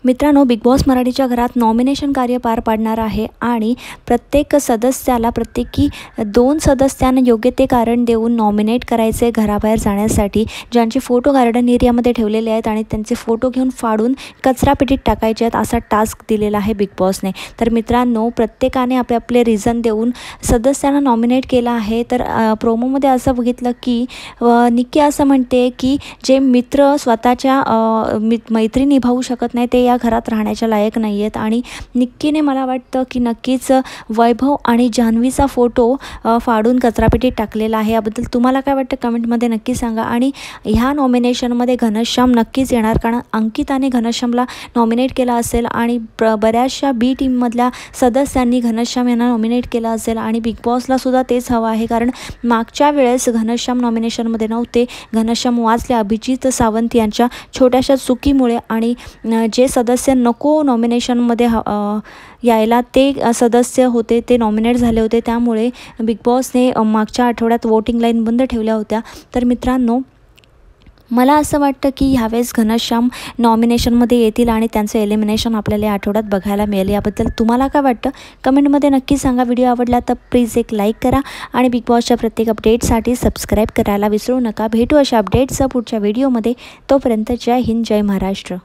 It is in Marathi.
मित्रांनो, बिग बॉस मराठीच्या घरात नॉमिनेशन कार्य पार पाडणार आहे आणि प्रत्येक सदस्याला प्रत्येकी 2 सदस्यांना योग्य ते कारण देऊन नॉमिनेट करायचे घराबाहेर जाण्यासाठी, ज्यांचे फोटो गार्डन एरियामध्ये ठेवलेले आहेत आणि त्यांचे फोटो घेऊन फाडून कचरापेटीत टाकायचे आहेत, असा टास्क दिलेला आहे बिग बॉसने। तर मित्रांनो, प्रत्येकाने आपले आपले रिझन देऊन सदस्यांना नॉमिनेट केलं आहे। तर प्रोमोमध्ये असं बघितलं की निक्की असं म्हणते की जे मित्र स्वतःच्या मैत्री निभावू शकत नाही ते या घरात राहण्याच्या लायक नाही आहेत। आणि निक्कीने मला वाटतं की नक्कीच वैभव आणि जान्हवीचा फोटो फाडून कचरापेटीत टाकलेला आहे। याबद्दल तुम्हाला काय वाटतं कमेंटमध्ये नक्की सांगा। आणि ह्या नॉमिनेशनमध्ये घनश्याम नक्कीच येणार, कारण अंकिताने घनश्यामला नॉमिनेट केलं असेल आणि बऱ्याचशा बी टीममधल्या सदस्यांनी घनश्याम यांना नॉमिनेट केलं असेल आणि बिग बॉसला सुद्धा तेच हवं आहे, कारण मागच्या वेळेस घनश्याम नॉमिनेशनमध्ये नव्हते, घनश्याम वाचले अभिजित सावंत यांच्या छोट्याशा चुकीमुळे। आणि जे सदस्य नको नॉमिनेशनमध्ये यायला ते सदस्य होते ते नॉमिनेट झाले होते, त्यामुळे बिग बॉसने मागच्या आठवड्यात वोटिंग लाईन बंद ठेवल्या होत्या। तर मित्रांनो, मला असं वाटतं की ह्यावेळेस घनश्याम नॉमिनेशनमध्ये येतील आणि त्यांचं एलिमिनेशन आपल्याला या आठवड्यात बघायला मिळेल। याबद्दल तुम्हाला काय वाटतं कमेंटमध्ये नक्की सांगा। व्हिडिओ आवडला तर प्लीज एक लाईक करा आणि बिग बॉसच्या प्रत्येक अपडेटसाठी सबस्क्राईब करायला विसरू नका। भेटू अशा अपडेट्स पुढच्या व्हिडिओमध्ये। तोपर्यंत जय हिंद, जय महाराष्ट्र।